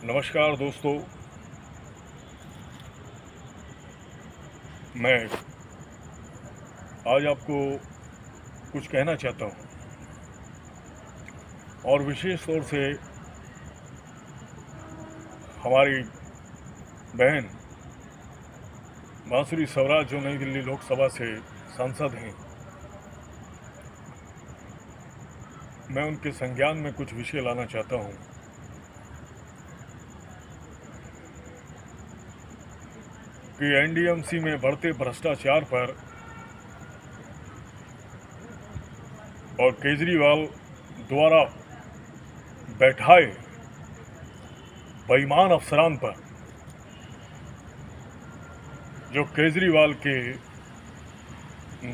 नमस्कार दोस्तों। मैं आज आपको कुछ कहना चाहता हूँ और विशेष तौर से हमारी बहन बांसुरी स्वराज जो नई दिल्ली लोकसभा से सांसद हैं, मैं उनके संज्ञान में कुछ विषय लाना चाहता हूँ कि एनडीएमसी में बढ़ते भ्रष्टाचार पर और केजरीवाल द्वारा बैठाए बेईमान अफसरान पर, जो केजरीवाल के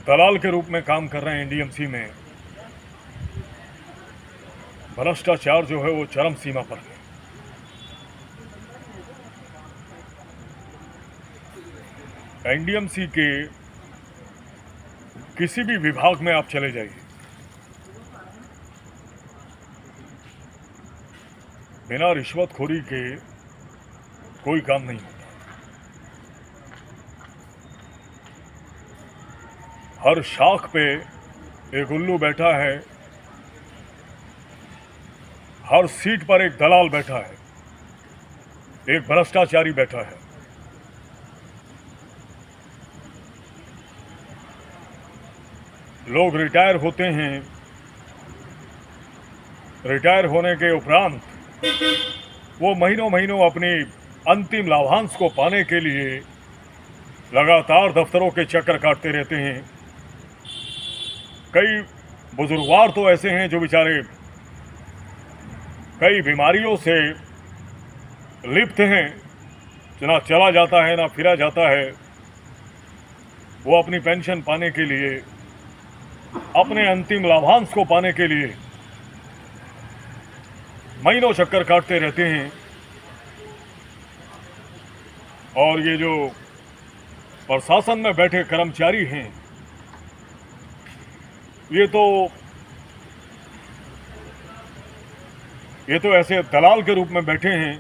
दलाल के रूप में काम कर रहे हैं एनडीएमसी में, भ्रष्टाचार जो है वो चरम सीमा पर है। एनडीएमसी के किसी भी विभाग में आप चले जाइए, बिना रिश्वतखोरी के कोई काम नहीं होता। हर शाख पे एक उल्लू बैठा है, हर सीट पर एक दलाल बैठा है, एक भ्रष्टाचारी बैठा है। लोग रिटायर होते हैं, रिटायर होने के उपरांत वो महीनों महीनों अपनी अंतिम लाभांश को पाने के लिए लगातार दफ्तरों के चक्कर काटते रहते हैं। कई बुजुर्गवार तो ऐसे हैं जो बेचारे कई बीमारियों से लिप्त हैं, ना चला जाता है ना फिरा जाता है। वो अपनी पेंशन पाने के लिए, अपने अंतिम लाभांश को पाने के लिए महीनों चक्कर काटते रहते हैं। और ये जो प्रशासन में बैठे कर्मचारी हैं, ये तो ऐसे दलाल के रूप में बैठे हैं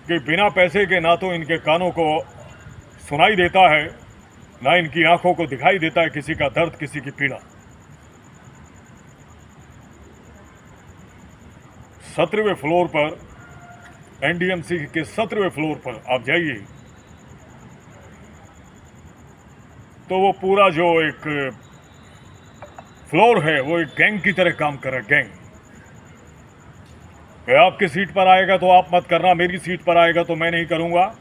कि बिना पैसे के ना तो इनके कानों को सुनाई देता है, ना इनकी आंखों को दिखाई देता है किसी का दर्द, किसी की पीड़ा। 17वें फ्लोर पर, एनडीएमसी के 17वें फ्लोर पर आप जाइए तो वो पूरा जो एक फ्लोर है वो एक गैंग की तरह काम कर रहा है। गैंग आपकी सीट पर आएगा तो आप मत करना, मेरी सीट पर आएगा तो मैं नहीं करूंगा।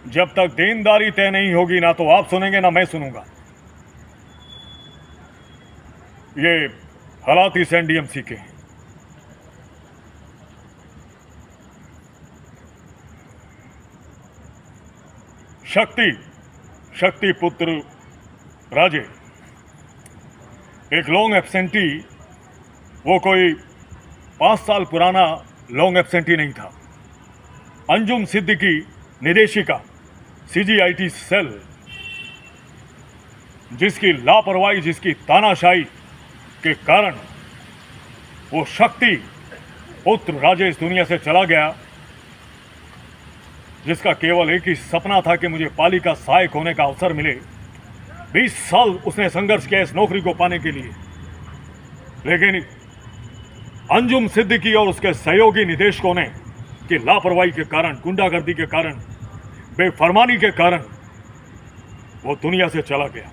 जब तक देनदारी तय नहीं होगी ना तो आप सुनेंगे ना मैं सुनूंगा। ये हालात इस एनडीएमसी के हैं। शक्ति पुत्र राजे एक लॉन्ग एब्सेंटी, वो कोई 5 साल पुराना लॉन्ग एब्सेंटी नहीं था। अंजुम सिद्दीकी निदेशिका सीजीआईटी सेल, जिसकी लापरवाही, जिसकी तानाशाही के कारण वो शक्ति पुत्र राजे इस दुनिया से चला गया, जिसका केवल एक ही सपना था कि मुझे पालिका सहायक होने का अवसर मिले। 20 साल उसने संघर्ष किया इस नौकरी को पाने के लिए, लेकिन अंजुम सिद्दीकी और उसके सहयोगी निदेशकों ने की लापरवाही के कारण, गुंडागर्दी के कारण, बेफरमानी के कारण वो दुनिया से चला गया।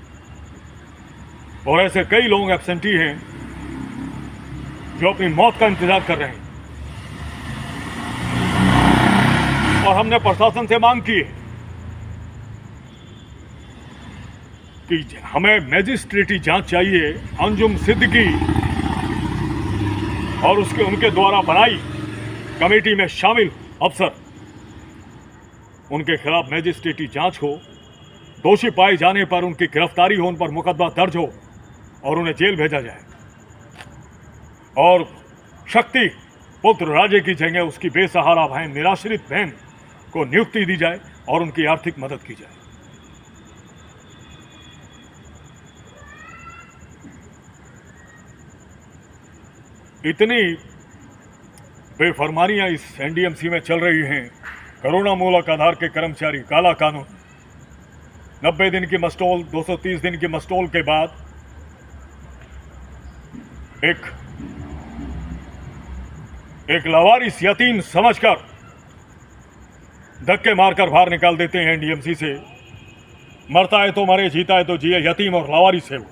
और ऐसे कई लोग एब्सेंटी हैं जो अपनी मौत का इंतजार कर रहे हैं। और हमने प्रशासन से मांग की है कि हमें मैजिस्ट्रेटी जांच चाहिए। अंजुम सिद्दीकी और उनके द्वारा बनाई कमेटी में शामिल अफसर, उनके खिलाफ मैजिस्ट्रेटी जांच हो, दोषी पाए जाने पर उनकी गिरफ्तारी हो, उन पर मुकदमा दर्ज हो और उन्हें जेल भेजा जाए। और शक्ति पुत्र राजे की जगह उसकी बेसहारा बहन, निराश्रित बहन को नियुक्ति दी जाए और उनकी आर्थिक मदद की जाए। इतनी बेफरमानियां इस एनडीएमसी में चल रही हैं। करुणा मूलक आधार के कर्मचारी, काला कानून, 90 दिन की मस्टोल, 230 दिन की मस्टोल के बाद एक लावारिस यतीम समझकर धक्के मारकर बाहर निकाल देते हैं एनडीएमसी से। मरता है तो मरे, जीता है तो जिए, यतीम और लावारिस है वो।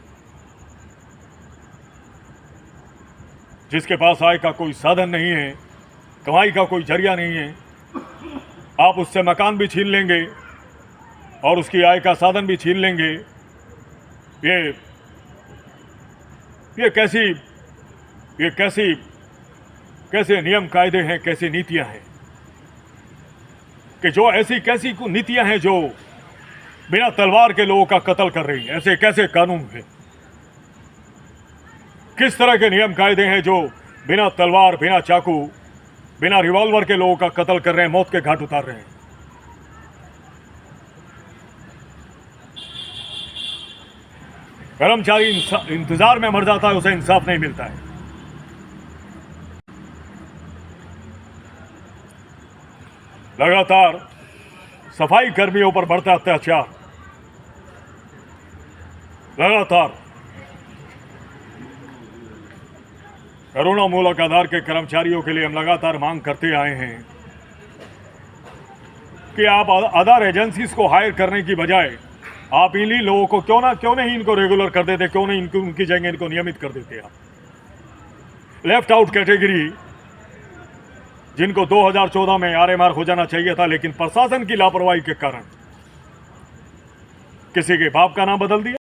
जिसके पास आय का कोई साधन नहीं है, कमाई का कोई जरिया नहीं है, आप उससे मकान भी छीन लेंगे और उसकी आय का साधन भी छीन लेंगे। ये कैसे नियम कायदे हैं, कैसी नीतियां हैं कि जो ऐसी कैसी नीतियां हैं जो बिना तलवार के लोगों का कत्ल कर रही हैं। ऐसे कैसे कानून हैं, किस तरह के नियम कायदे हैं जो बिना तलवार, बिना चाकू, बिना रिवॉल्वर के लोगों का कत्ल कर रहे हैं, मौत के घाट उतार रहे हैं। कर्मचारी इंतजार में मर जाता है, उसे इंसाफ नहीं मिलता है। लगातार सफाई कर्मियों पर बढ़ता अत्याचार, लगातार करुणा मूलक आधार के कर्मचारियों के लिए हम लगातार मांग करते आए हैं कि आप अदर एजेंसीज को हायर करने की बजाय आप इन्हीं लोगों को क्यों नहीं इनको रेगुलर कर देते, क्यों नहीं उनकी जगह इनको नियमित कर देते। आप लेफ्ट आउट कैटेगरी जिनको 2014 में आरएमआर हो जाना चाहिए था, लेकिन प्रशासन की लापरवाही के कारण किसी के बाप का नाम बदल दिया।